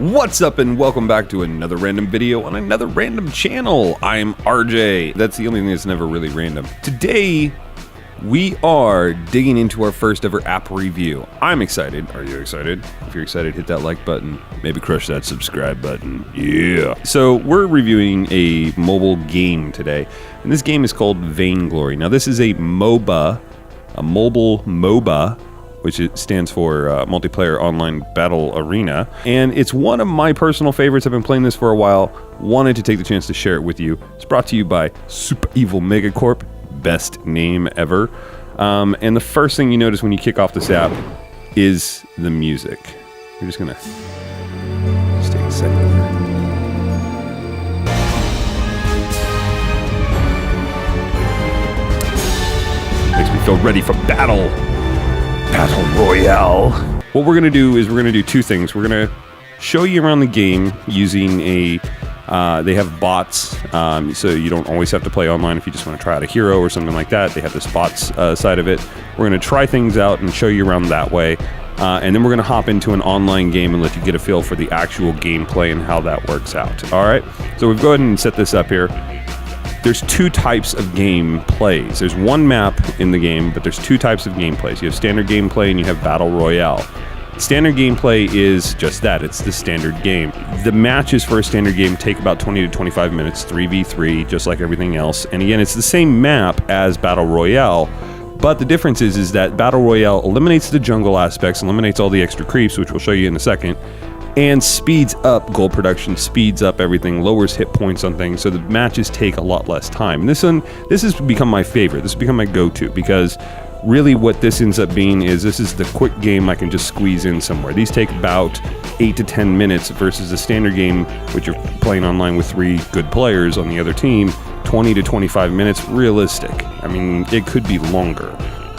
What's up and welcome back to another random video on another random channel. I'm RJ. That's the only thing that's never really random. Today, we are digging into our first ever app review. I'm excited. Are you excited? If you're excited, hit that like button. Maybe crush that subscribe button. Yeah. So we're reviewing a mobile game today. And this game is called Vainglory. Now this is a MOBA, a mobile MOBA, which it stands for Multiplayer Online Battle Arena. And it's one of my personal favorites. I've been playing this for a while. Wanted to take the chance to share it with you. It's brought to you by Super Evil Megacorp. Best name ever. And the first thing you notice when you kick off this app is the music. We're just gonna just take a second here. Makes me feel ready for battle. Battle Royale. What we're gonna do is we're gonna do two things. We're gonna show you around the game using a they have bots, so you don't always have to play online if you just want to try out a hero or something like that. They have this bots side of it. We're going to try things out and show you around that way, and then we're going to hop into an online game and let you get a feel for the actual gameplay and how that works out. All right, so we've go ahead and set this up here. There's two types of game plays. There's one map in the game, but there's two types of gameplays. You have standard gameplay and you have battle royale. Standard gameplay is just that. It's the standard game. The matches for a standard game take about 20 to 25 minutes, 3v3, just like everything else. And again, it's the same map as Battle Royale, but the difference is that Battle Royale eliminates the jungle aspects, eliminates all the extra creeps, which we'll show you in a second, and speeds up gold production, speeds up everything, lowers hit points on things, so the matches take a lot less time. And this has become my favorite. This has become my go-to, because really what this ends up being is this is the quick game I can just squeeze in somewhere. These take about 8 to 10 minutes versus a standard game, which you're playing online with 3 good players on the other team, 20 to 25 minutes realistic. I mean, it could be longer.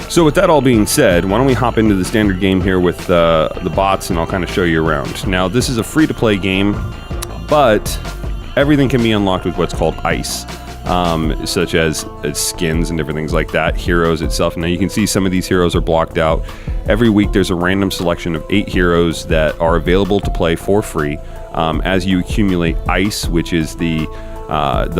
So with that all being said, why don't we hop into the standard game here with the bots, and I'll kind of show you around. Now, this is a free-to-play game, but everything can be unlocked with what's called ice. Such as skins and different things like that, heroes itself. Now you can see some of these heroes are blocked out. Every week there's a random selection of 8 heroes that are available to play for free as you accumulate ice, which is the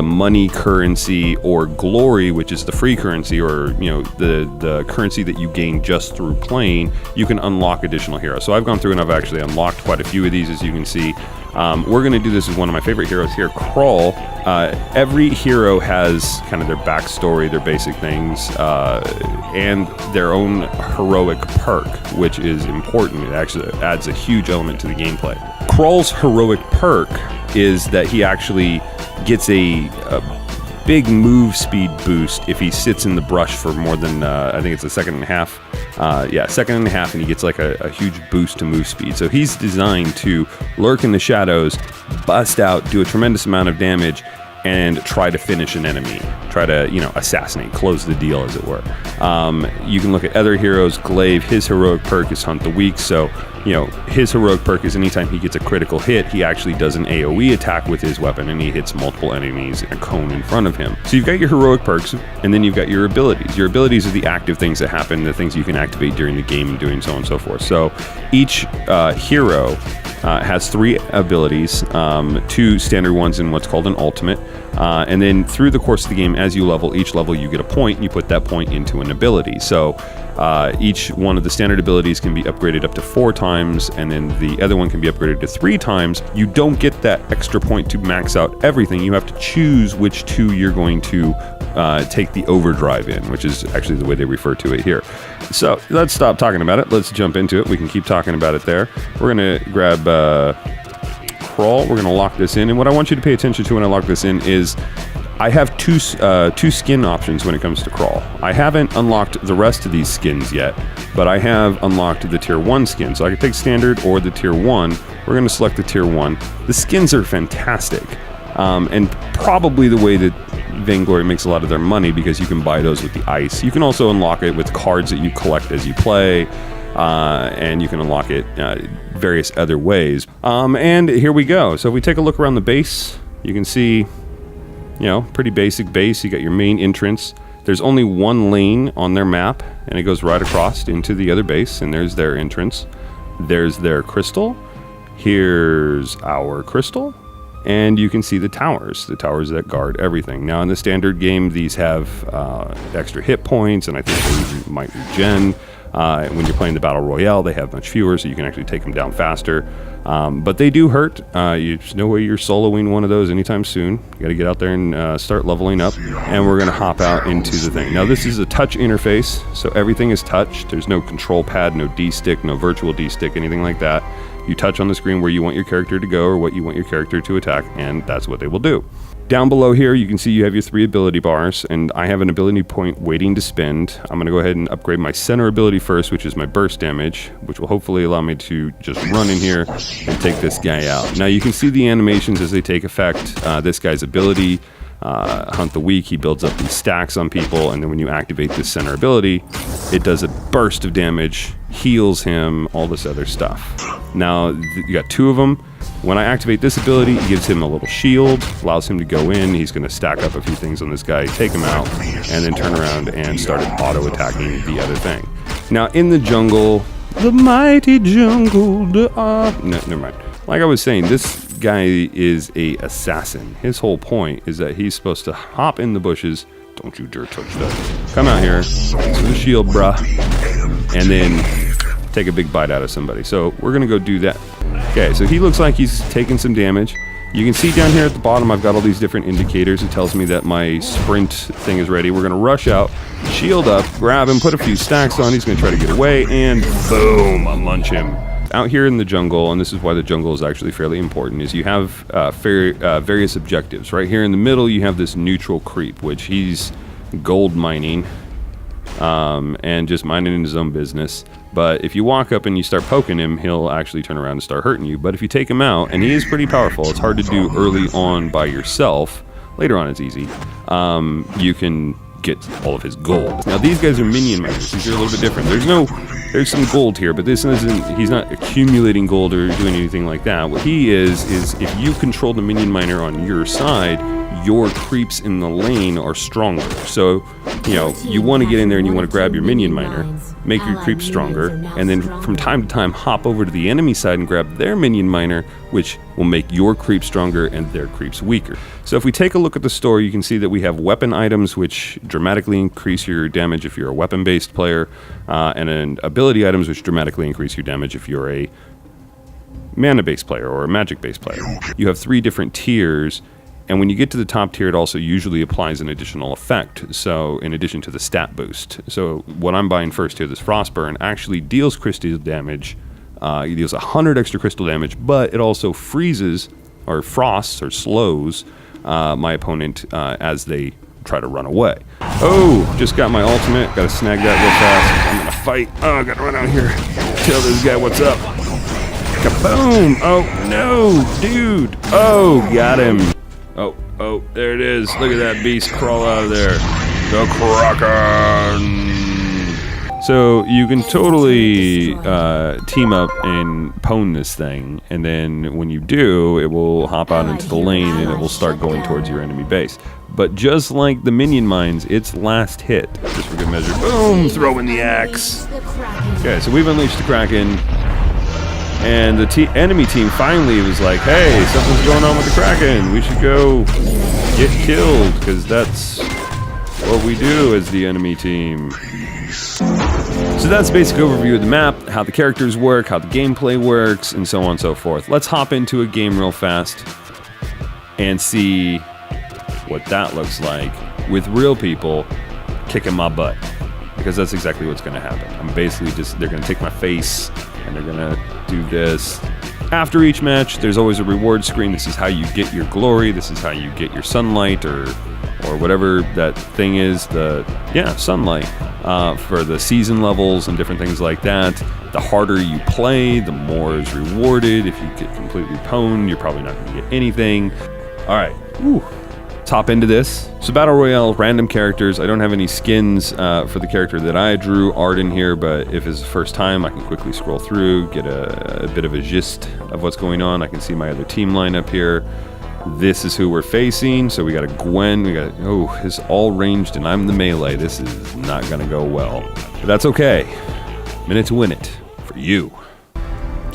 money currency, or glory, which is the free currency, or the currency that you gain just through playing. You can unlock additional heroes. So I've gone through and I've actually unlocked quite a few of these, as you can see. We're going to do this as one of my favorite heroes here, Crawl. Every hero has kind of their backstory, their basic things, and their own heroic perk, which is important. It actually adds a huge element to the gameplay. Crawl's heroic perk is that he actually gets a big move speed boost if he sits in the brush for more than, I think it's a second and a half. Second and a half, and he gets like a huge boost to move speed. So he's designed to lurk in the shadows, bust out, do a tremendous amount of damage, and try to finish an enemy. Try to, assassinate, close the deal, as it were. You can look at other heroes. Glaive, his heroic perk is Hunt the Weak, so his heroic perk is anytime he gets a critical hit, he actually does an AoE attack with his weapon, and he hits multiple enemies in a cone in front of him. So you've got your heroic perks, and then you've got your abilities. Your abilities are the active things that happen, the things you can activate during the game, and doing so on and so forth. So each hero has 3 abilities, 2 standard ones and what's called an ultimate. And then through the course of the game, as you level, each level you get a point, and you put that point into an ability. So each one of the standard abilities can be upgraded up to 4 times, and then the other one can be upgraded to 3 times. You don't get that extra point to max out everything. You have to choose which 2 you're going to take the overdrive in, which is actually the way they refer to it here. So let's stop talking about it. Let's jump into it. We can keep talking about it there. We're going to grab Crawl. We're going to lock this in. And what I want you to pay attention to when I lock this in is I have two skin options when it comes to Crawl. I haven't unlocked the rest of these skins yet, but I have unlocked the tier 1 skin. So I can take standard or the tier 1. We're going to select the tier 1. The skins are fantastic. And probably the way that Vainglory makes a lot of their money, because you can buy those with the ice. You can also unlock it with cards that you collect as you play, and you can unlock it various other ways. And here we go. So if we take a look around the base, you can see, pretty basic base. You got your main entrance. There's only 1 lane on their map, and it goes right across into the other base, and there's their entrance. There's their crystal, Here's our crystal. And you can see the towers that guard everything. Now in the standard game, these have extra hit points, and I think they might regen. When you're playing the Battle Royale, they have much fewer, so you can actually take them down faster. But they do hurt. There's no way you're soloing one of those anytime soon. You got to get out there and start leveling up. And we're going to hop out into the thing. Now this is a touch interface, so everything is touch. There's no control pad, no D-stick, no virtual D-stick, anything like that. You touch on the screen where you want your character to go or what you want your character to attack, and that's what they will do. Down below here, you can see you have your 3 ability bars, and I have an ability point waiting to spend. I'm going to go ahead and upgrade my center ability first, which is my burst damage, which will hopefully allow me to just run in here and take this guy out. Now you can see the animations as they take effect. This guy's ability, Hunt the Weak, he builds up these stacks on people, and then when you activate this center ability, it does a burst of damage, heals him, all this other stuff. Now, you got 2 of them. When I activate this ability, it gives him a little shield, allows him to go in. He's going to stack up a few things on this guy, take him out, and then turn around and start auto-attacking the other thing. Now, in the jungle, the mighty jungle, no, never mind. Like I was saying, this guy is a assassin. His whole point is that he's supposed to hop in the bushes. Don't you dare touch that. Come out here, to the shield, bruh, and then take a big bite out of somebody. So we're gonna go do that. Okay, so he looks like he's taking some damage. You can see down here at the bottom, I've got all these different indicators. It tells me that my sprint thing is ready. We're gonna rush out, shield up, grab him, put a few stacks on. He's gonna try to get away, and boom, unlunch him. Out here in the jungle, and this is why the jungle is actually fairly important, is you have various objectives. Right here in the middle, you have this neutral creep, which he's gold mining, and just minding his own business. But if you walk up and you start poking him, he'll actually turn around and start hurting you. But if you take him out, and he is pretty powerful, it's hard to do early on by yourself. Later on it's easy. You can get all of his gold. Now these guys are minion miners. These are a little bit different. There's some gold here, but this isn't, he's not accumulating gold or doing anything like that. What he is if you control the minion miner on your side, your creeps in the lane are stronger. So, you know, you want to get in there and you want to grab your minion miner, make your creep stronger, and then from time to time hop over to the enemy side and grab their minion miner, which will make your creep stronger and their creeps weaker. So if we take a look at the store, you can see that we have weapon items, which dramatically increase your damage if you're a weapon-based player, and then ability items, which dramatically increase your damage if you're a mana-based player or a magic-based player. You have 3 different tiers. And when you get to the top tier, it also usually applies an additional effect. So in addition to the stat boost. So what I'm buying first here, this Frostburn, actually deals crystal damage. It deals 100 extra crystal damage, but it also freezes or frosts or slows my opponent as they try to run away. Oh, just got my ultimate. Got to snag that real fast. I'm going to fight. Oh, I got to run out here. Tell this guy what's up. Kaboom. Oh, no, dude. Oh, got him. Oh, there it is. Look at that beast crawl out of there. The Kraken! So you can totally team up and pwn this thing, and then when you do, it will hop out into the lane and it will start going towards your enemy base. But just like the minion mines, its last hit, just for good measure, boom, throw in the axe. Okay, so we've unleashed the Kraken. And the enemy team finally was like, hey, something's going on with the Kraken. We should go get killed, because that's what we do as the enemy team. So that's a basic overview of the map, how the characters work, how the gameplay works, and so on and so forth. Let's hop into a game real fast and see what that looks like with real people kicking my butt. Because that's exactly what's going to happen. I'm basically they're going to take my face and they're going to do this. After each match, there's always a reward screen. This is how you get your glory. This is how you get your sunlight or whatever that thing is. Sunlight for the season levels and different things like that. The harder you play, the more is rewarded. If you get completely pwned, you're probably not going to get anything. All right. Whew. Let's hop into this. So Battle Royale, random characters. I don't have any skins for the character that I drew, Arden here, but if it's the first time, I can quickly scroll through, get a bit of a gist of what's going on. I can see my other team lineup here. This is who we're facing. So we got a Gwen, it's all ranged and I'm the melee. This is not gonna go well, but that's okay. I'm in it to win it for you.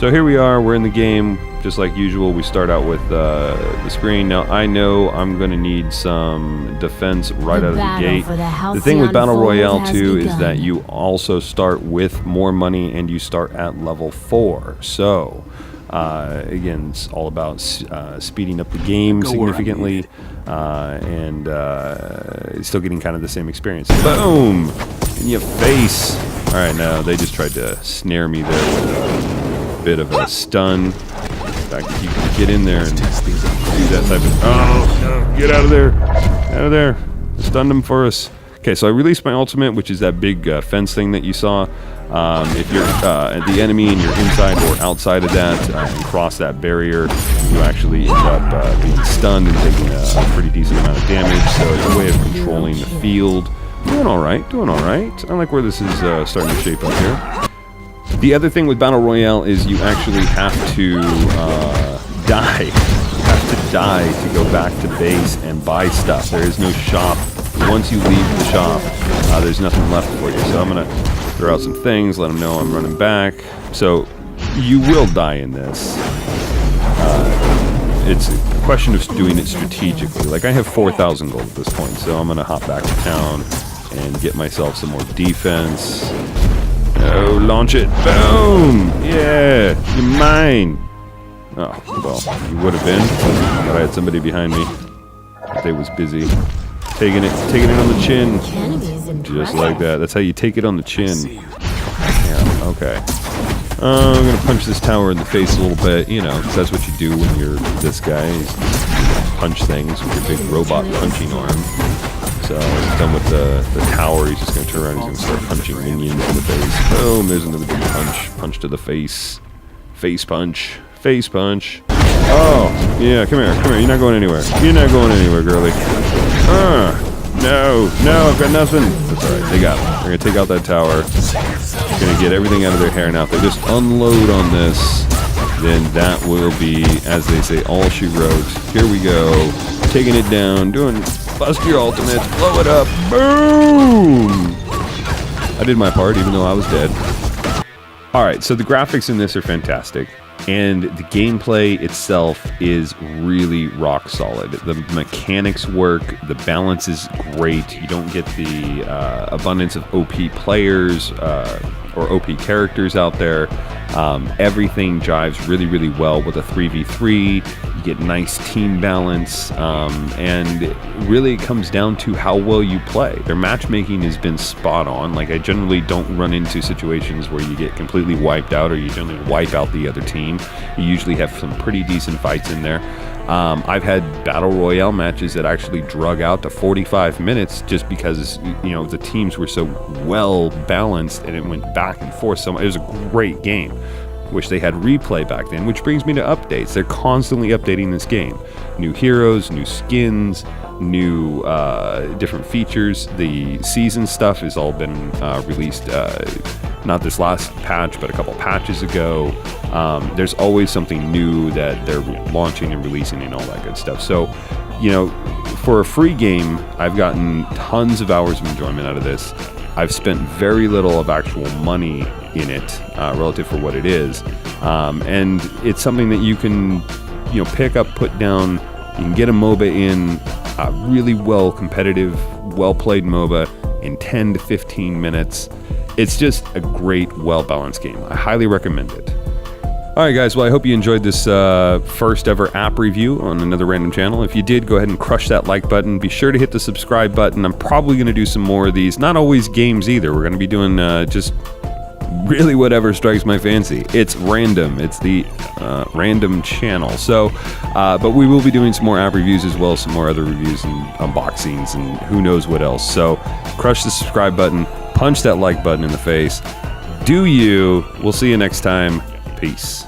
So here we are, we're in the game, just like usual. We start out with the screen. Now I know I'm gonna need some defense right out of the gate. The thing with Battle Royale too is that you also start with more money and you start at level 4. So again, it's all about speeding up the game significantly and still getting kind of the same experience. Boom! In your face! Alright, now they just tried to snare me there with a bit of a stun. In fact, if you can get in there and do that type of... Oh, no, get out of there! Out of there! Stunned him for us. Okay, so I released my ultimate, which is that big fence thing that you saw. If you're the enemy and you're inside or outside of that and cross that barrier, you actually end up being stunned and taking a pretty decent amount of damage. So it's a way of controlling the field. Doing alright, doing alright. I like where this is starting to shape up here. The other thing with Battle Royale is you actually have to die. You have to die to go back to base and buy stuff. There is no shop. Once you leave the shop, there's nothing left for you. So I'm going to throw out some things, let them know I'm running back. So you will die in this. It's a question of doing it strategically. Like I have 4,000 gold at this point, so I'm going to hop back to town and get myself some more defense. Oh, launch it. Boom! Yeah, you're mine. Oh, well, you would have been, but I had somebody behind me. But they was busy. Taking it on the chin. Just like that. That's how you take it on the chin. Yeah, okay. I'm gonna punch this tower in the face a little bit, you know, because that's what you do when you're this guy. You punch things with your big robot punching arm. So he's done with the tower, he's just going to turn around and he's going to start punching minions in the face. Boom, there's another big punch. Punch to the face. Face punch. Face punch. Oh, yeah, come here, you're not going anywhere. You're not going anywhere, girly. No, I've got nothing. That's alright, they got it. They're going to take out that tower. They're going to get everything out of their hair. Now, if they just unload on this, then that will be, as they say, all she wrote. Here we go. Taking it down, doing... Bust your ultimate, blow it up, boom! I did my part, even though I was dead. Alright, so the graphics in this are fantastic, and the gameplay itself is really rock solid. The mechanics work, the balance is great, you don't get the abundance of OP players or OP characters out there. Everything jives really, really well with a 3v3. You get nice team balance, and it really comes down to how well you play. Their matchmaking has been spot on. Like, I generally don't run into situations where you get completely wiped out or you generally wipe out the other team. You usually have some pretty decent fights in there. I've had Battle Royale matches that actually drug out to 45 minutes just because, you know, the teams were so well balanced and it went back and forth. So it was a great game. Wish they had replay back then, which brings me to updates. They're constantly updating this game. New heroes, new skins, new different features. The season stuff has all been released, not this last patch, but a couple patches ago. There's always something new that they're launching and releasing and all that good stuff. So, you know, for a free game, I've gotten tons of hours of enjoyment out of this. I've spent very little of actual money in it relative for what it is, and it's something that you can, you know, pick up, put down. You can get a MOBA in, a really well competitive, well played MOBA in 10 to 15 minutes. It's just a great, well balanced game. I highly recommend it. Alright guys, well I hope you enjoyed this first ever app review on another random channel. If you did, go ahead and crush that like button. Be sure to hit the subscribe button. I'm probably going to do some more of these. Not always games either. We're going to be doing just really whatever strikes my fancy. It's random. It's the random channel. So, but we will be doing some more app reviews as well, some more other reviews and unboxings and who knows what else. So crush the subscribe button, punch that like button in the face. Do you. We'll see you next time. Peace.